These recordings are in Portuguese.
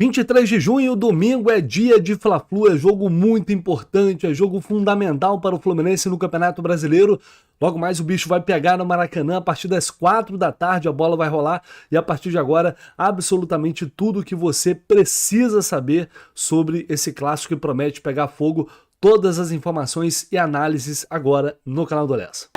23 de junho, domingo, é dia de Fla-Flu, é jogo muito importante, é jogo fundamental para o Fluminense no Campeonato Brasileiro. Logo mais o bicho vai pegar no Maracanã, a partir das 4 da tarde a bola vai rolar e a partir de agora absolutamente tudo o que você precisa saber sobre esse clássico que promete pegar fogo. Todas as informações e análises agora no canal do Lessa.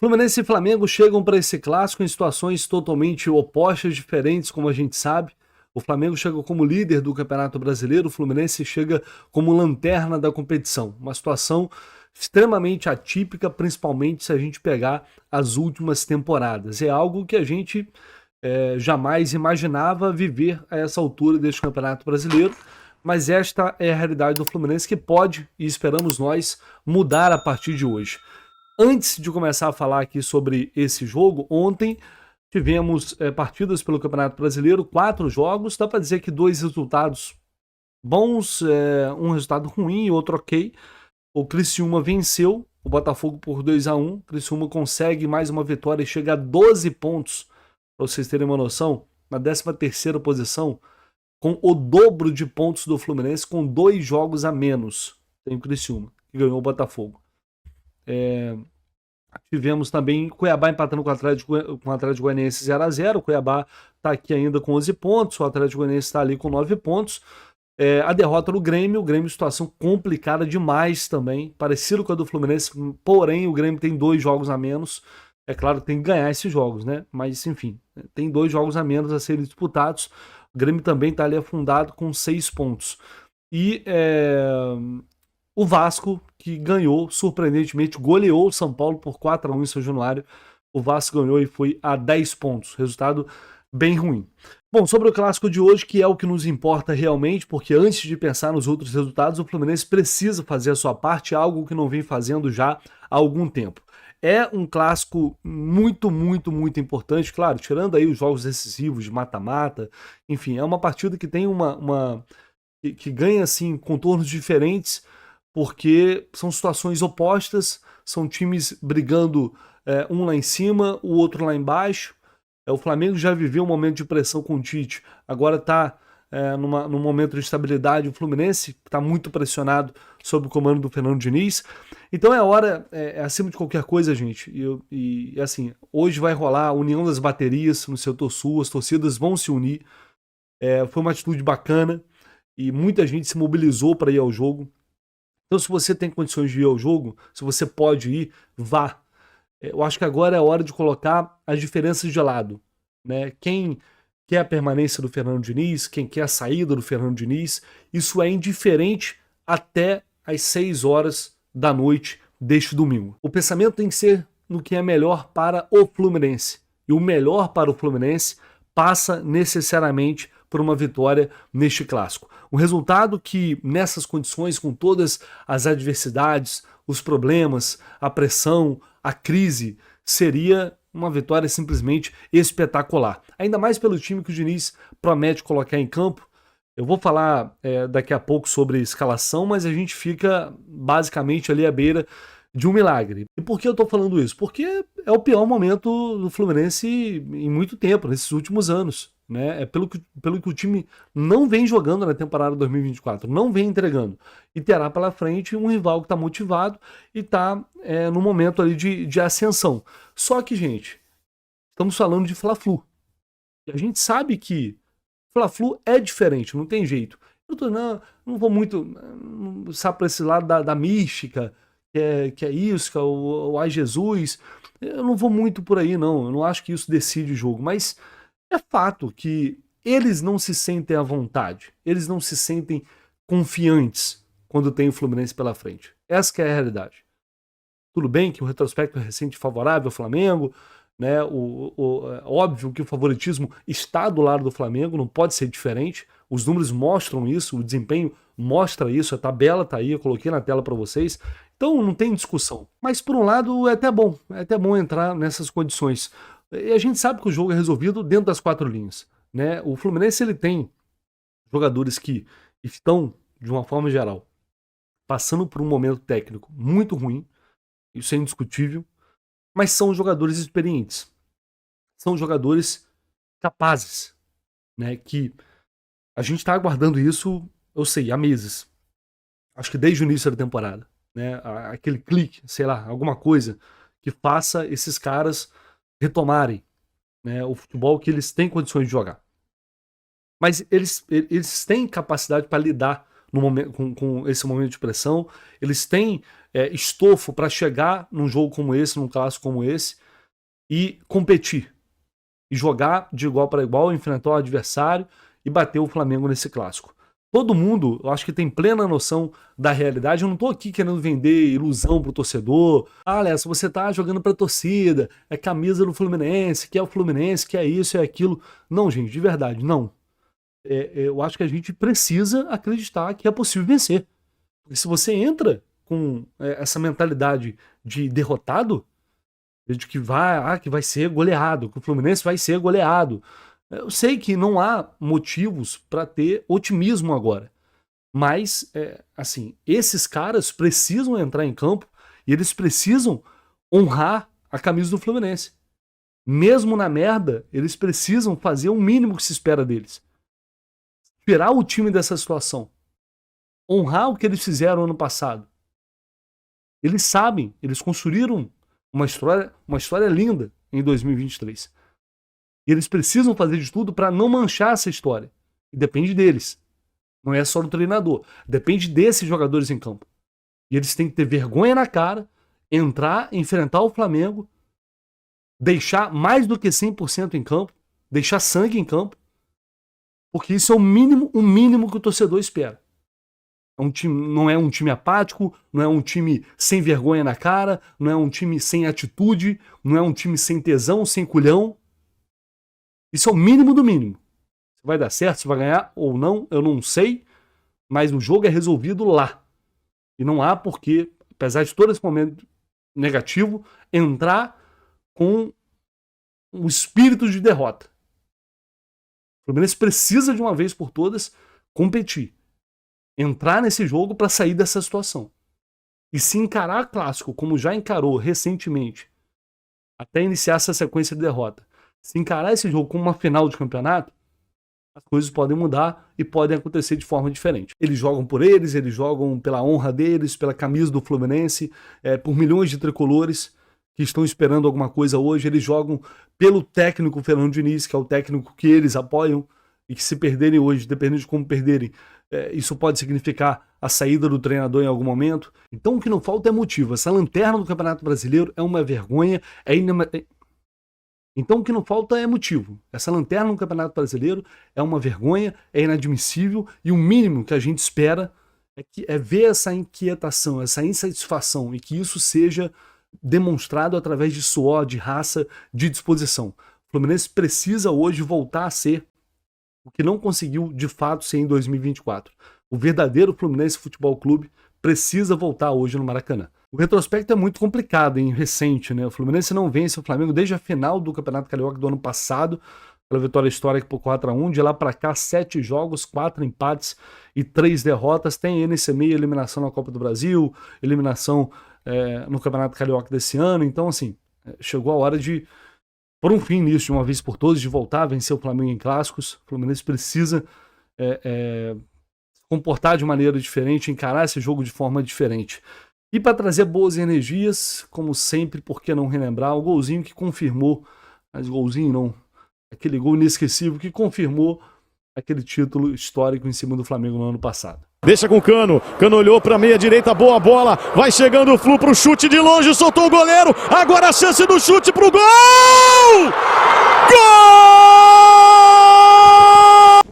Fluminense e Flamengo chegam para esse clássico em situações totalmente opostas, diferentes, como a gente sabe. O Flamengo chega como líder do Campeonato Brasileiro, o Fluminense chega como lanterna da competição. Uma situação extremamente atípica, principalmente se a gente pegar as últimas temporadas. É algo que a gente jamais imaginava viver a essa altura deste Campeonato Brasileiro, mas esta é a realidade do Fluminense que pode, e esperamos nós, mudar a partir de hoje. Antes de começar a falar aqui sobre esse jogo, ontem tivemos partidas pelo Campeonato Brasileiro, 4 jogos, dá para dizer que 2 resultados bons, um resultado ruim e outro ok. O Criciúma venceu o Botafogo por 2-1, o Criciúma consegue mais uma vitória e chega a 12 pontos, para vocês terem uma noção, na 13ª posição, com o dobro de pontos do Fluminense, com 2 jogos a menos. Tem o Criciúma, que ganhou o Botafogo. Tivemos também Cuiabá empatando com o Atlético Goianiense 0-0. O Cuiabá está aqui ainda com 11 pontos, o Atlético Goianiense está ali com 9 pontos. A derrota do Grêmio, situação complicada demais também, parecido com a do Fluminense, porém o Grêmio tem 2 jogos a menos. É claro que tem que ganhar esses jogos, né? Mas enfim, tem 2 jogos a menos a serem disputados. O Grêmio também está ali afundado com 6 pontos. E o Vasco, que ganhou, surpreendentemente, goleou o São Paulo por 4-1 em São Januário. O Vasco ganhou e foi a 10 pontos. Resultado bem ruim. Bom, sobre o clássico de hoje, que é o que nos importa realmente, porque antes de pensar nos outros resultados, o Fluminense precisa fazer a sua parte, algo que não vem fazendo já há algum tempo. É um clássico muito, muito, muito importante, claro, tirando aí os jogos decisivos de mata-mata, enfim, é uma partida que tem que ganha, assim, contornos diferentes, porque são situações opostas, são times brigando um lá em cima, o outro lá embaixo. O Flamengo já viveu um momento de pressão com o Tite, agora está num momento de estabilidade. O Fluminense está muito pressionado sob o comando do Fernando Diniz. Então é hora, acima de qualquer coisa, gente, e assim, hoje vai rolar a união das baterias no setor sul, as torcidas vão se unir. Foi uma atitude bacana e muita gente se mobilizou para ir ao jogo. Então, se você tem condições de ir ao jogo, se você pode ir, vá. Eu acho que agora é a hora de colocar as diferenças de lado, né? Quem quer a permanência do Fernando Diniz, quem quer a saída do Fernando Diniz, isso é indiferente até às 6 horas da noite deste domingo. O pensamento tem que ser no que é melhor para o Fluminense. E o melhor para o Fluminense passa necessariamente por uma vitória neste clássico. Um resultado que, nessas condições, com todas as adversidades, os problemas, a pressão, a crise, seria uma vitória simplesmente espetacular. Ainda mais pelo time que o Diniz promete colocar em campo. Eu vou falar daqui a pouco sobre escalação, mas a gente fica basicamente ali à beira de um milagre. E por que eu estou falando isso? Porque é o pior momento do Fluminense em muito tempo, nesses últimos anos. Né? É pelo que o time não vem jogando na temporada 2024, não vem entregando. E terá pela frente um rival que está motivado e está no momento ali de ascensão. Só que, gente, estamos falando de Fla-Flu. E a gente sabe que Fla-Flu é diferente, não tem jeito. Não vou muito, sabe, para esse lado da mística, que é isso, que é o ai Jesus. Eu não vou muito por aí, não. Eu não acho que isso decide o jogo, mas é fato que eles não se sentem à vontade, eles não se sentem confiantes quando tem o Fluminense pela frente. Essa que é a realidade. Tudo bem que o retrospecto é recente favorável ao Flamengo, né? Óbvio que o favoritismo está do lado do Flamengo, não pode ser diferente. Os números mostram isso, o desempenho mostra isso, a tabela está aí, eu coloquei na tela para vocês. Então não tem discussão. Mas por um lado é até bom entrar nessas condições. E a gente sabe que o jogo é resolvido dentro das 4 linhas, né? O Fluminense ele tem jogadores que estão, de uma forma geral, passando por um momento técnico muito ruim, isso é indiscutível. Mas são jogadores experientes. São jogadores capazes, né? Que a gente está aguardando isso, eu sei, há meses. Acho que desde o início da temporada, né? Aquele clique, sei lá, alguma coisa que faça esses caras retomarem, né, o futebol que eles têm condições de jogar. Mas eles têm capacidade para lidar no momento, com esse momento de pressão, eles têm estofo para chegar num jogo como esse, num clássico como esse, e competir. E jogar de igual para igual, enfrentar o adversário e bater o Flamengo nesse clássico. Todo mundo, eu acho que tem plena noção da realidade. Eu não tô aqui querendo vender ilusão pro torcedor. Ah, Alessio, você tá jogando pra torcida, é camisa do Fluminense, que é o Fluminense, que é isso, é aquilo. Não, gente, de verdade, não. Eu acho que a gente precisa acreditar que é possível vencer. Porque se você entra com essa mentalidade de derrotado, de que vai ser goleado, que o Fluminense vai ser goleado. Eu sei que não há motivos para ter otimismo agora, mas assim, esses caras precisam entrar em campo e eles precisam honrar a camisa do Fluminense. Mesmo na merda, eles precisam fazer o mínimo que se espera deles. Tirar o time dessa situação. Honrar o que eles fizeram ano passado. Eles sabem, eles construíram uma história linda em 2023. E eles precisam fazer de tudo para não manchar essa história. E depende deles. Não é só do treinador. Depende desses jogadores em campo. E eles têm que ter vergonha na cara, entrar, enfrentar o Flamengo, deixar mais do que 100% em campo, deixar sangue em campo, porque isso é o mínimo que o torcedor espera. Não é um time apático, não é um time sem vergonha na cara, não é um time sem atitude, não é um time sem tesão, sem culhão. Isso é o mínimo do mínimo. Se vai dar certo, se vai ganhar ou não, eu não sei, mas o jogo é resolvido lá. E não há porquê, apesar de todo esse momento negativo, entrar com um espírito de derrota. O Fluminense precisa de uma vez por todas competir. Entrar nesse jogo para sair dessa situação. E se encarar clássico, como já encarou recentemente, até iniciar essa sequência de derrota, se encarar esse jogo como uma final de campeonato, as coisas podem mudar e podem acontecer de forma diferente. Eles jogam por eles jogam pela honra deles, pela camisa do Fluminense, por milhões de tricolores que estão esperando alguma coisa hoje. Eles jogam pelo técnico Fernando Diniz, que é o técnico que eles apoiam, e que se perderem hoje, dependendo de como perderem, isso pode significar a saída do treinador em algum momento. Então o que não falta é motivo. Essa lanterna do Campeonato Brasileiro é uma vergonha, Então o que não falta é motivo. Essa lanterna no Campeonato Brasileiro é uma vergonha, é inadmissível, e o mínimo que a gente espera é ver essa inquietação, essa insatisfação, e que isso seja demonstrado através de suor, de raça, de disposição. O Fluminense precisa hoje voltar a ser o que não conseguiu de fato ser em 2024. O verdadeiro Fluminense Futebol Clube precisa voltar hoje no Maracanã. O retrospecto é muito complicado, recente, né? O Fluminense não vence o Flamengo desde a final do Campeonato Carioca do ano passado, pela vitória histórica por 4-1. De lá para cá, 7 jogos, 4 empates e 3 derrotas. Tem nesse meio eliminação na Copa do Brasil, eliminação no Campeonato Carioca desse ano. Então, assim, chegou a hora de pôr um fim nisso de uma vez por todas, de voltar a vencer o Flamengo em clássicos. O Fluminense precisa se comportar de maneira diferente, encarar esse jogo de forma diferente. E para trazer boas energias, como sempre, por que não relembrar o golzinho que confirmou, mas golzinho não, aquele gol inesquecível que confirmou aquele título histórico em cima do Flamengo no ano passado. Deixa com o Cano, Cano olhou para meia direita, boa bola, vai chegando o Flu pro chute de longe, soltou o goleiro, agora a chance do chute pro gol! Gol!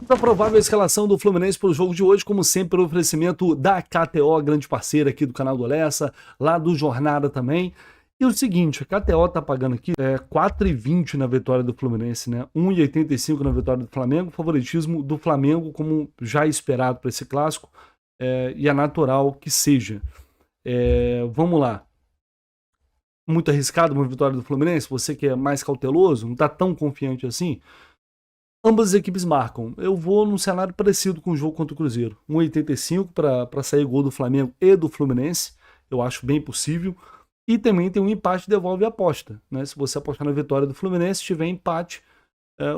A provável escalação do Fluminense para o jogo de hoje, como sempre, o oferecimento da KTO, grande parceira aqui do canal do Lessa, lá do Jornada também. E o seguinte, a KTO tá pagando aqui 4,20 na vitória do Fluminense, né? 1,85 na vitória do Flamengo, favoritismo do Flamengo, como já esperado para esse clássico, e é natural que seja. Vamos lá. Muito arriscado uma vitória do Fluminense? Você que é mais cauteloso, não tá tão confiante assim? Ambas as equipes marcam. Eu vou num cenário parecido com o jogo contra o Cruzeiro. 1,85 para sair gol do Flamengo e do Fluminense. Eu acho bem possível. E também tem um empate, devolve a aposta, né? Se você apostar na vitória do Fluminense, se tiver empate,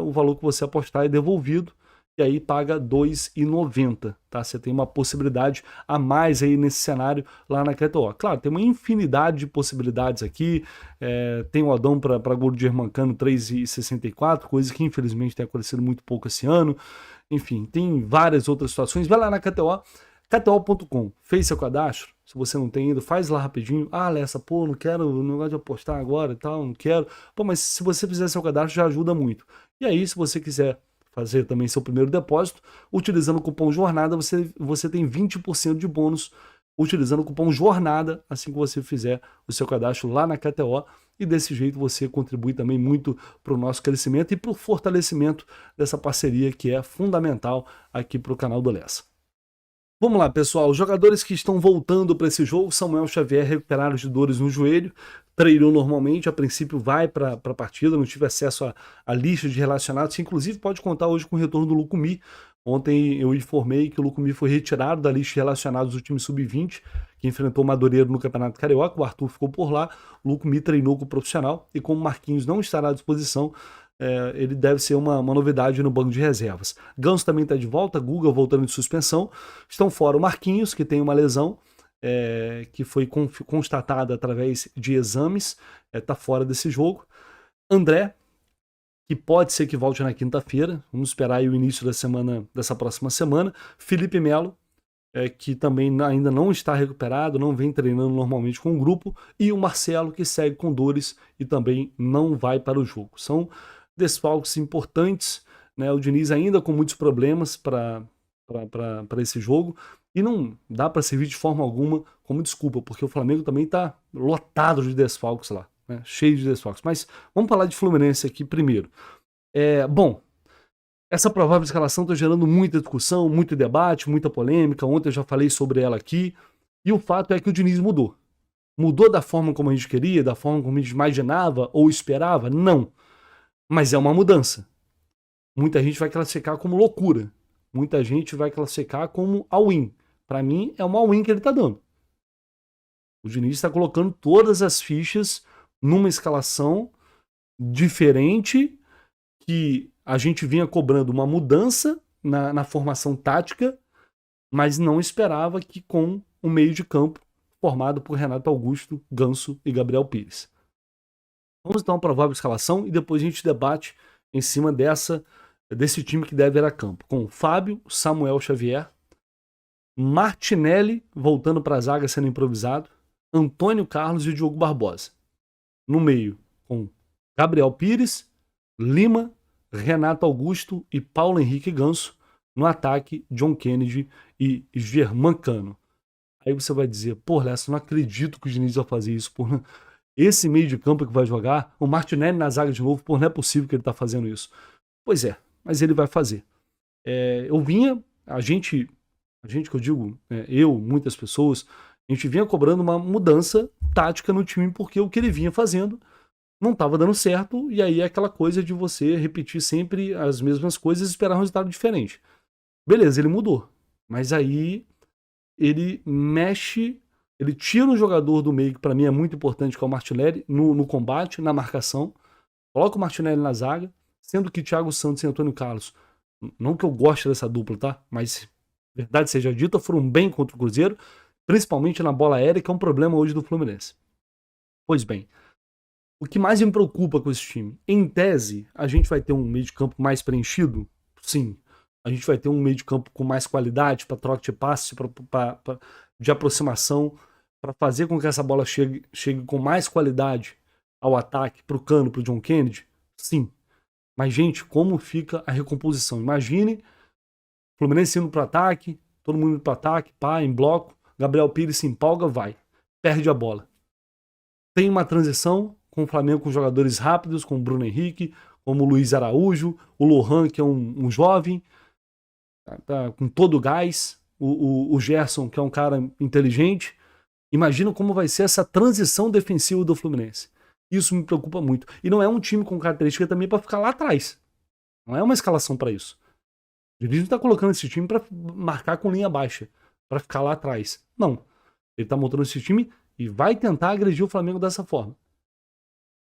o valor que você apostar é devolvido, e aí paga R$ 2,90, tá? Você tem uma possibilidade a mais aí nesse cenário lá na KTO. Claro, tem uma infinidade de possibilidades aqui, tem o Adão para gol de Germancano 3,64, coisa que infelizmente tem acontecido muito pouco esse ano. Enfim, tem várias outras situações. Vai lá na KTO, KTO.com, fez seu cadastro? Se você não tem ainda, faz lá rapidinho. Ah, Lessa, pô, não quero, não gosto de apostar agora e tal, não quero. Pô, mas se você fizer seu cadastro já ajuda muito. E aí, se você quiser fazer também seu primeiro depósito, utilizando o cupom JORNADA, você tem 20% de bônus utilizando o cupom JORNADA, assim que você fizer o seu cadastro lá na KTO. E desse jeito você contribui também muito para o nosso crescimento e para o fortalecimento dessa parceria que é fundamental aqui para o canal do Lessa. Vamos lá, pessoal. Os jogadores que estão voltando para esse jogo, Samuel Xavier recuperaram de dores no joelho, treinou normalmente, a princípio vai para a partida, não tive acesso à lista de relacionados, inclusive pode contar hoje com o retorno do Lucumí. Ontem eu informei que o Lucumí foi retirado da lista de relacionados do time sub-20, que enfrentou o Madureira no Campeonato Carioca, o Arthur ficou por lá, o Lucumí treinou com o profissional, e como o Marquinhos não estará à disposição, ele deve ser uma novidade no banco de reservas. Ganso também está de volta, Guga voltando de suspensão. Estão fora o Marquinhos, que tem uma lesão que foi constatada através de exames, está fora desse jogo. André, que pode ser que volte na quinta-feira, vamos esperar aí o início dessa próxima semana. Felipe Melo, que também ainda não está recuperado, não vem treinando normalmente com o grupo. E o Marcelo, que segue com dores e também não vai para o jogo. São desfalques importantes, né? O Diniz ainda com muitos problemas para esse jogo, e não dá para servir de forma alguma como desculpa, porque o Flamengo também está lotado de desfalques lá, né? Cheio de desfalques. Mas vamos falar de Fluminense aqui primeiro. Bom, essa provável escalação está gerando muita discussão, muito debate, muita polêmica. Ontem eu já falei sobre ela aqui, e o fato é que o Diniz mudou. Mudou da forma como a gente queria, da forma como a gente imaginava ou esperava? Não. Mas é uma mudança. Muita gente vai classificar como loucura. Muita gente vai classificar como all-in. Para mim, é uma all-in que ele está dando. O Diniz está colocando todas as fichas numa escalação diferente, que a gente vinha cobrando uma mudança na formação tática, mas não esperava que com o meio de campo formado por Renato Augusto, Ganso e Gabriel Pires. Vamos então à provável escalação e depois a gente debate em cima desse time que deve ir a campo. Com Fábio, Samuel Xavier, Martinelli voltando para a zaga sendo improvisado, Antônio Carlos e Diogo Barbosa. No meio, com Gabriel Pires, Lima, Renato Augusto e Paulo Henrique Ganso. No ataque, John Kennedy e Germancano. Aí você vai dizer, pô, Lessa, não acredito que o Diniz vai fazer isso, porra. Esse meio de campo que vai jogar, o Martinelli na zaga de novo, pô, não é possível que ele tá fazendo isso. Pois é, mas ele vai fazer. A gente que eu digo, muitas pessoas, a gente vinha cobrando uma mudança tática no time, porque o que ele vinha fazendo não estava dando certo, e aí é aquela coisa de você repetir sempre as mesmas coisas e esperar um resultado diferente. Beleza, ele mudou, mas aí ele mexe, ele tira um jogador do meio, que para mim é muito importante, que é o Martinelli, no combate, na marcação, coloca o Martinelli na zaga, sendo que Thiago Santos e Antônio Carlos, não que eu goste dessa dupla, tá? Mas, verdade seja dita, foram bem contra o Cruzeiro, principalmente na bola aérea, que é um problema hoje do Fluminense. Pois bem, o que mais me preocupa com esse time? Em tese, a gente vai ter um meio de campo mais preenchido? Sim. A gente vai ter um meio de campo com mais qualidade para troca de passe, de aproximação, para fazer com que essa bola chegue com mais qualidade ao ataque, para o Cano, para o John Kennedy? Sim. Mas, gente, como fica a recomposição? Imagine o Fluminense indo para o ataque, todo mundo indo para o ataque, pá, em bloco, Gabriel Pires se empolga, vai, perde a bola. Tem uma transição com o Flamengo com jogadores rápidos, como o Bruno Henrique, como o Luiz Araújo, o Lohan, que é um jovem, tá com todo o gás, o Gerson, que é um cara inteligente. Imagina como vai ser essa transição defensiva do Fluminense. Isso me preocupa muito. E não é um time com característica também para ficar lá atrás. Não é uma escalação para isso. O Diniz não está colocando esse time para marcar com linha baixa, para ficar lá atrás. Não. Ele está montando esse time e vai tentar agredir o Flamengo dessa forma.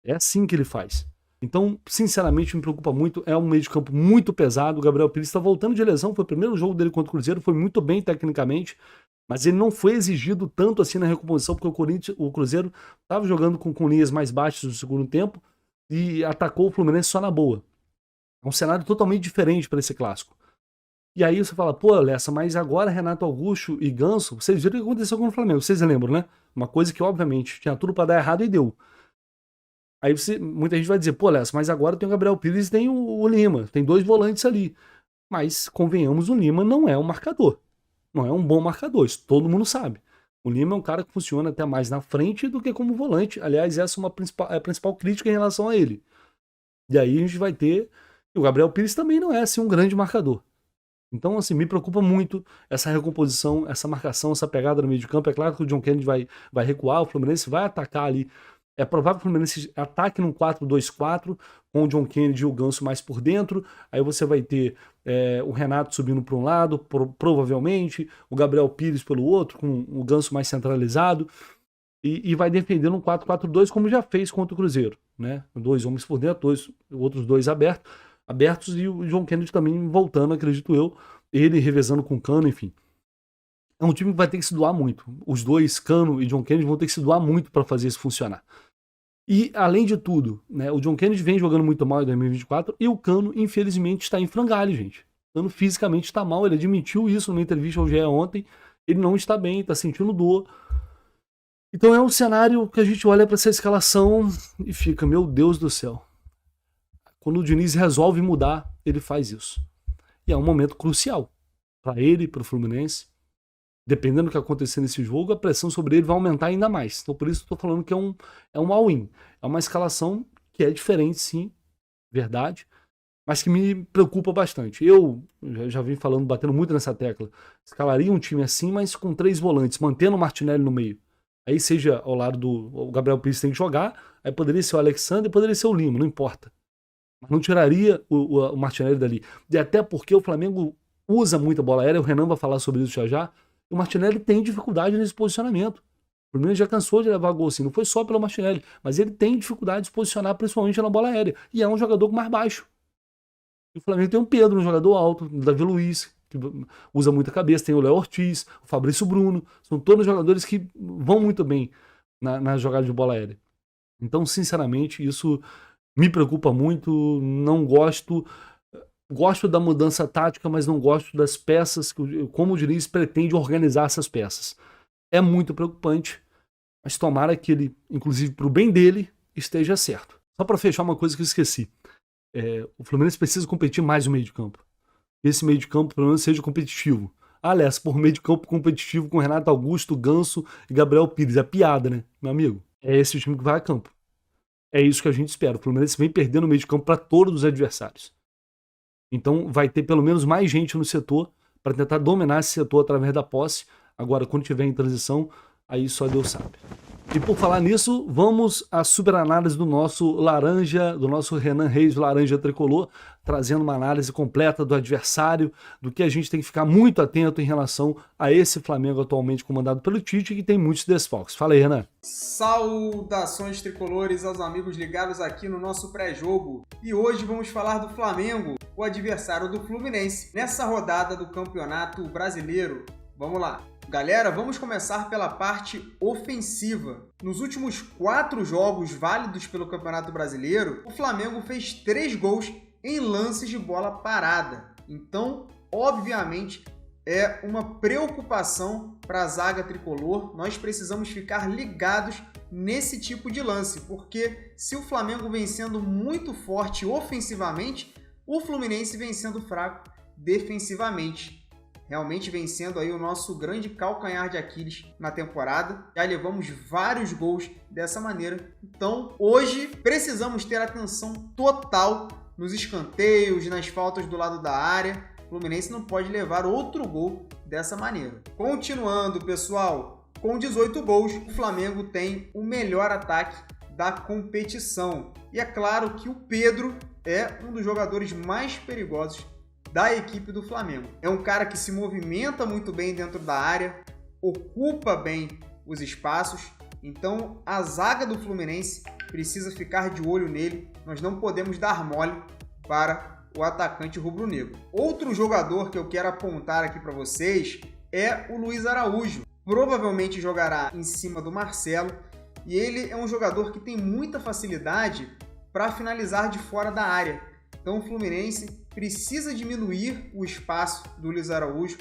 É assim que ele faz. Então, sinceramente, me preocupa muito. É um meio de campo muito pesado. O Gabriel Pires está voltando de lesão. Foi o primeiro jogo dele contra o Cruzeiro. Foi muito bem tecnicamente. Mas ele não foi exigido tanto assim na recomposição, porque o Cruzeiro estava jogando com linhas mais baixas no segundo tempo e atacou o Fluminense só na boa. É um cenário totalmente diferente para esse clássico. E aí você fala, pô, Lessa, mas agora Renato Augusto e Ganso, vocês viram o que aconteceu com o Flamengo, vocês lembram, né? Uma coisa que, obviamente, tinha tudo para dar errado e deu. Aí muita gente vai dizer, pô, Lessa, mas agora tem o Gabriel Pires e tem o Lima, tem 2 volantes ali. Mas, convenhamos, o Lima não é um marcador. Não é um bom marcador, isso todo mundo sabe. O Lima é um cara que funciona até mais na frente do que como volante. Aliás, essa é a principal crítica em relação a ele. E aí a gente vai ter... E o Gabriel Pires também não é assim um grande marcador. Então, assim, me preocupa muito essa recomposição, essa marcação, essa pegada no meio de campo. É claro que o John Kennedy vai recuar, o Fluminense vai atacar ali. É provável que o Fluminense ataque num 4-2-4, com o John Kennedy e o Ganso mais por dentro. Aí você vai ter o Renato subindo para um lado, provavelmente, o Gabriel Pires pelo outro, com o Ganso mais centralizado. E vai defendendo um 4-4-2, como já fez contra o Cruzeiro, né? 2 homens por dentro, outros 2 abertos, e o John Kennedy também voltando, acredito eu, ele revezando com o Cano, enfim. É um time que vai ter que se doar muito. Os 2, Cano e John Kennedy, vão ter que se doar muito para fazer isso funcionar. E, além de tudo, né, o John Kennedy vem jogando muito mal em 2024 e o Cano, infelizmente, está em frangalho, gente. O Cano fisicamente está mal, ele admitiu isso numa entrevista ao GE ontem. Ele não está bem, está sentindo dor. Então é um cenário que a gente olha para essa escalação e fica, meu Deus do céu. Quando o Diniz resolve mudar, ele faz isso. E é um momento crucial para ele, para o Fluminense. Dependendo do que acontecer nesse jogo, a pressão sobre ele vai aumentar ainda mais. Então por isso eu estou falando que é um all-in. É uma escalação que é diferente, sim, verdade, mas que me preocupa bastante. Eu já vim falando, batendo muito nessa tecla. Escalaria um time assim, mas com 3 volantes, mantendo o Martinelli no meio. Aí seja ao lado o Gabriel Pires tem que jogar, aí poderia ser o Alexandre, poderia ser o Lima, não importa. Mas não tiraria o Martinelli dali. E até porque o Flamengo usa muita bola aérea, o Renan vai falar sobre isso já. O Martinelli tem dificuldade nesse posicionamento. O Fluminense já cansou de levar gol assim, não foi só pelo Martinelli, mas ele tem dificuldade de se posicionar, principalmente na bola aérea. E é um jogador mais baixo. E o Flamengo tem o Pedro, um jogador alto, o Davi Luiz, que usa muita cabeça, tem o Léo Ortiz, o Fabrício Bruno, são todos jogadores que vão muito bem na jogada de bola aérea. Então, sinceramente, isso me preocupa muito, não gosto. Gosto da mudança tática, mas não gosto das peças, como o Diniz pretende organizar essas peças. É muito preocupante, mas tomara que ele, inclusive para o bem dele, esteja certo. Só para fechar uma coisa que eu esqueci. O Fluminense precisa competir mais no meio de campo. Esse meio de campo, pelo menos, seja competitivo. Aliás, por meio de campo competitivo com Renato Augusto, Ganso e Gabriel Pires. É piada, né, meu amigo? É esse o time que vai a campo. É isso que a gente espera. O Fluminense vem perdendo o meio de campo para todos os adversários. Então vai ter pelo menos mais gente no setor para tentar dominar esse setor através da posse. Agora, quando tiver em transição, aí só Deus sabe. E por falar nisso, vamos à super análise do nosso laranja, do nosso Renan Reis, laranja tricolor, trazendo uma análise completa do adversário, do que a gente tem que ficar muito atento em relação a esse Flamengo atualmente comandado pelo Tite, que tem muitos desfalques. Fala aí, Renan. Saudações tricolores aos amigos ligados aqui no nosso pré-jogo. E hoje vamos falar do Flamengo, o adversário do Fluminense, nessa rodada do Campeonato Brasileiro. Vamos lá. Galera, vamos começar pela parte ofensiva. Nos últimos 4 jogos válidos pelo Campeonato Brasileiro, o Flamengo fez 3 gols em lances de bola parada. Então, obviamente, é uma preocupação para a zaga tricolor. Nós precisamos ficar ligados nesse tipo de lance, porque se o Flamengo vem sendo muito forte ofensivamente, o Fluminense vem sendo fraco defensivamente. Realmente vem sendo aí o nosso grande calcanhar de Aquiles na temporada. Já levamos vários gols dessa maneira. Então, hoje, precisamos ter atenção total nos escanteios, nas faltas do lado da área. O Fluminense não pode levar outro gol dessa maneira. Continuando, pessoal, com 18 gols, o Flamengo tem o melhor ataque da competição. E é claro que o Pedro é um dos jogadores mais perigosos da equipe do Flamengo. É um cara que se movimenta muito bem dentro da área, ocupa bem os espaços, Então a zaga do Fluminense precisa ficar de olho nele, nós não podemos dar mole para o atacante rubro-negro. Outro jogador que eu quero apontar aqui para vocês é o Luiz Araújo. Provavelmente jogará em cima do Marcelo e ele é um jogador que tem muita facilidade para finalizar de fora da área. Então o Fluminense precisa diminuir o espaço do Luiz Araújo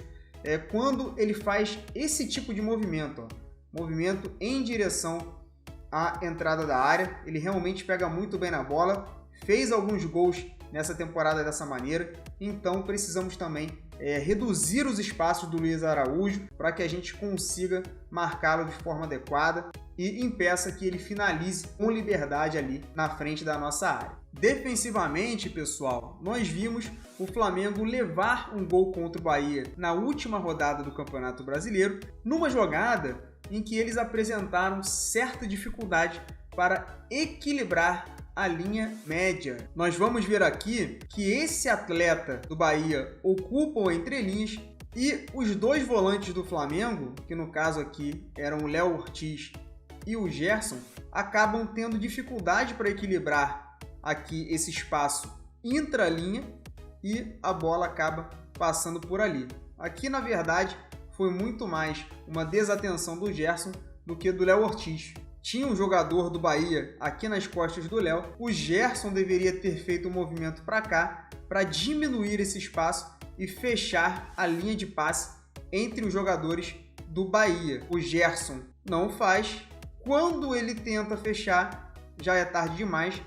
quando ele faz esse tipo de movimento, movimento em direção à entrada da área. Ele realmente pega muito bem na bola, fez alguns gols nessa temporada dessa maneira, então precisamos também reduzir os espaços do Luiz Araújo para que a gente consiga marcá-lo de forma adequada e impeça que ele finalize com liberdade ali na frente da nossa área. Defensivamente, pessoal, nós vimos o Flamengo levar um gol contra o Bahia na última rodada do Campeonato Brasileiro, numa jogada em que eles apresentaram certa dificuldade para equilibrar a linha média. Nós vamos ver aqui que esse atleta do Bahia ocupa o entrelinhas e os dois volantes do Flamengo, que no caso aqui eram o Léo Ortiz e o Gerson, acabam tendo dificuldade para equilibrar aqui esse espaço intralinha e a bola acaba passando por ali. Aqui, na verdade, foi muito mais uma desatenção do Gerson do que do Léo Ortiz. Tinha um jogador do Bahia aqui nas costas do Léo. O Gerson deveria ter feito um movimento para cá para diminuir esse espaço e fechar a linha de passe entre os jogadores do Bahia. O Gerson não faz. Quando ele tenta fechar, já é tarde demais.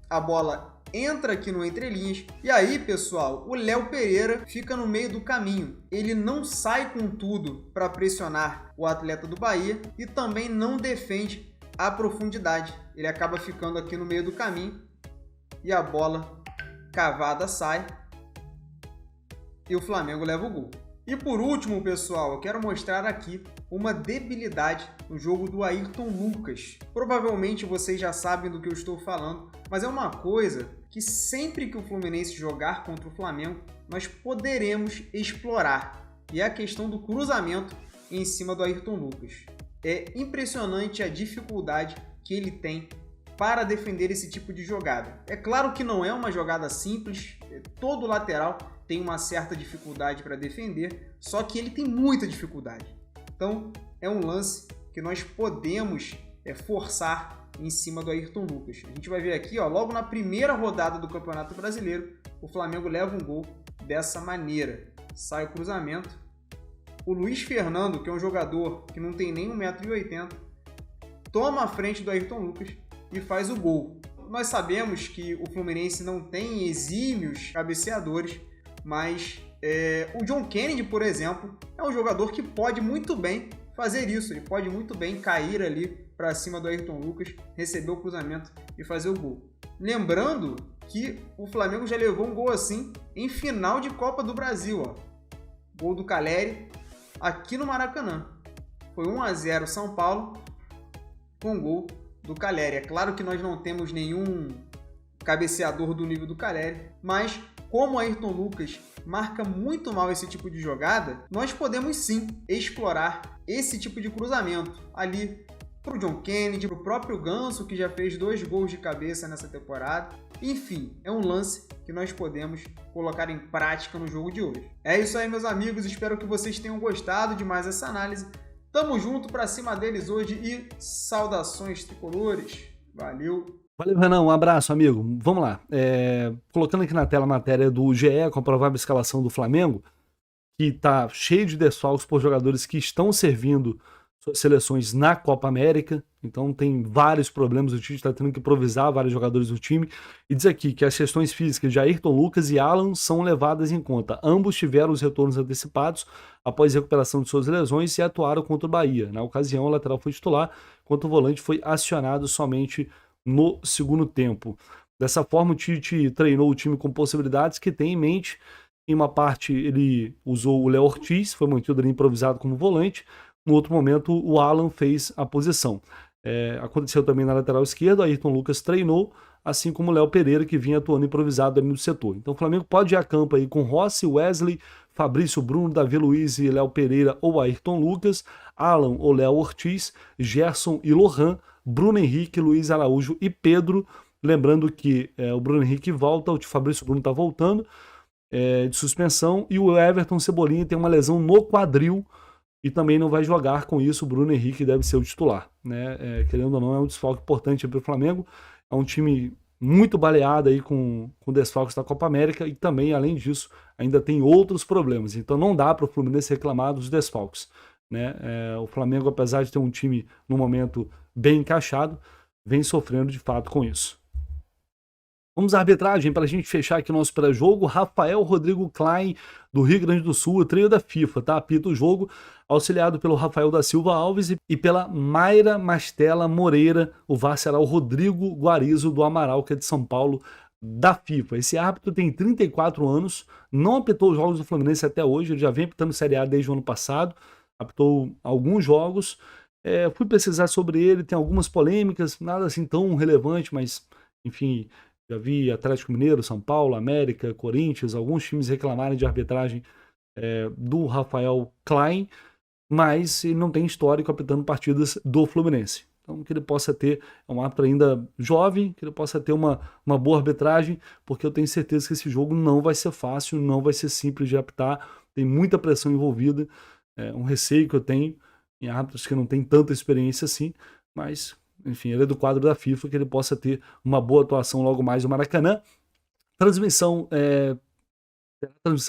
A bola entra aqui no entrelinhas. E aí, pessoal, o Léo Pereira fica no meio do caminho. Ele não sai com tudo para pressionar o atleta do Bahia e também não defende a profundidade. Ele acaba ficando aqui no meio do caminho e a bola cavada sai e o Flamengo leva o gol. E por último, pessoal, eu quero mostrar aqui uma debilidade no jogo do Ayrton Lucas. Provavelmente vocês já sabem do que eu estou falando, mas é uma coisa que sempre que o Fluminense jogar contra o Flamengo, nós poderemos explorar. E é a questão do cruzamento em cima do Ayrton Lucas. É impressionante a dificuldade que ele tem para defender esse tipo de jogada. É claro que não é uma jogada simples, todo lateral tem uma certa dificuldade para defender, só que ele tem muita dificuldade. Então é um lance que nós podemos forçar em cima do Ayrton Lucas. A gente vai ver aqui, ó, logo na primeira rodada do Campeonato Brasileiro, o Flamengo leva um gol dessa maneira. Sai o cruzamento. O Luiz Fernando, que é um jogador que não tem nem 1,80 m, toma a frente do Ayrton Lucas e faz o gol. Nós sabemos que o Fluminense não tem exímios cabeceadores, mas o John Kennedy, por exemplo, é um jogador que pode muito bem fazer isso. Ele pode muito bem cair ali para cima do Ayrton Lucas, receber o cruzamento e fazer o gol. Lembrando que o Flamengo já levou um gol assim em final de Copa do Brasil. Ó. Gol do Caleri aqui no Maracanã. Foi 1-0 São Paulo com gol do Caleri. É claro que nós não temos nenhum cabeceador do nível do Caleri, mas como o Ayrton Lucas marca muito mal esse tipo de jogada, nós podemos sim explorar esse tipo de cruzamento ali para o John Kennedy, para o próprio Ganso, que já fez 2 gols de cabeça nessa temporada. Enfim, é um lance que nós podemos colocar em prática no jogo de hoje. É isso aí, meus amigos. Espero que vocês tenham gostado de mais essa análise. Tamo junto pra cima deles hoje e saudações tricolores. Valeu! Valeu, Renan. Um abraço, amigo. Vamos lá. Colocando aqui na tela a matéria do GE com a provável escalação do Flamengo, que está cheio de desfalques por jogadores que estão servindo suas seleções na Copa América. Então tem vários problemas. O time está tendo que improvisar vários jogadores do time. E diz aqui que as questões físicas de Ayrton Lucas e Alan são levadas em conta. Ambos tiveram os retornos antecipados após a recuperação de suas lesões e atuaram contra o Bahia. Na ocasião, o lateral foi titular, enquanto o volante foi acionado somente no segundo tempo. Dessa forma, o Tite treinou o time com possibilidades que tem em mente. Em uma parte, ele usou o Léo Ortiz, foi mantido ali improvisado como volante. No outro momento, o Alan fez a posição. Aconteceu também na lateral esquerda, o Ayrton Lucas treinou, assim como o Léo Pereira, que vinha atuando improvisado ali no setor. Então o Flamengo pode ir a campo aí com Rossi, Wesley, Fabrício Bruno, Davi Luiz e Léo Pereira ou Ayrton Lucas, Alan ou Léo Ortiz, Gerson e Lohan, Bruno Henrique, Luiz Araújo e Pedro. Lembrando que o Bruno Henrique volta, o Fabrício Bruno está voltando de suspensão, e o Everton Cebolinha tem uma lesão no quadril e também não vai jogar. Com isso, o Bruno Henrique deve ser o titular, né? Querendo ou não, é um desfalque importante para o Flamengo. É um time muito baleado aí com desfalques da Copa América e também, além disso, ainda tem outros problemas. Então não dá para o Fluminense reclamar dos desfalques, né? O Flamengo, apesar de ter um time no momento bem encaixado, vem sofrendo de fato com isso. Vamos à arbitragem para a gente fechar aqui o nosso pré-jogo. Rafael Rodrigo Klein, do Rio Grande do Sul, o trio da FIFA, tá? Apita o jogo, auxiliado pelo Rafael da Silva Alves e pela Mayra Mastella Moreira. O VAR será o Rodrigo Guarizo, do Amaral, que é de São Paulo, da FIFA. Esse árbitro tem 34 anos, não apitou os jogos do Fluminense até hoje, ele já vem apitando Série A desde o ano passado, apitou alguns jogos. Fui pesquisar sobre ele, tem algumas polêmicas, nada assim tão relevante, mas, enfim... Já vi Atlético Mineiro, São Paulo, América, Corinthians, alguns times reclamarem de arbitragem do Rafael Klein, mas ele não tem histórico apitando partidas do Fluminense. Então, que ele possa ter, é um árbitro ainda jovem, que ele possa ter uma boa arbitragem, porque eu tenho certeza que esse jogo não vai ser fácil, não vai ser simples de apitar, tem muita pressão envolvida, um receio que eu tenho em árbitros que não têm tanta experiência assim, mas... Enfim, ele é do quadro da FIFA, que ele possa ter uma boa atuação logo mais no Maracanã. Transmissão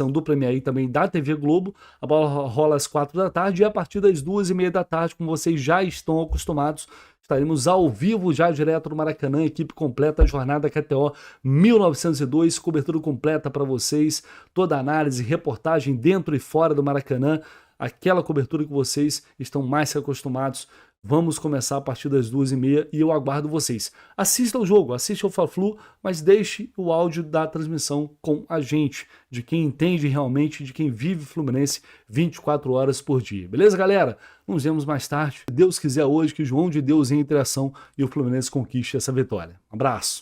do Premier aí também da TV Globo. A bola rola às 4 da tarde e a partir das 2h30 da tarde, como vocês já estão acostumados, estaremos ao vivo já direto no Maracanã, equipe completa, jornada KTO 1902, cobertura completa para vocês, toda análise, reportagem dentro e fora do Maracanã, aquela cobertura que vocês estão mais que acostumados. Vamos começar a partir das 2h30 e eu aguardo vocês. Assista o jogo, assista o Fla-Flu, mas deixe o áudio da transmissão com a gente, de quem entende realmente, de quem vive Fluminense 24 horas por dia. Beleza, galera? Nos vemos mais tarde. Se Deus quiser hoje, que João de Deus entre em ação e o Fluminense conquiste essa vitória. Um abraço.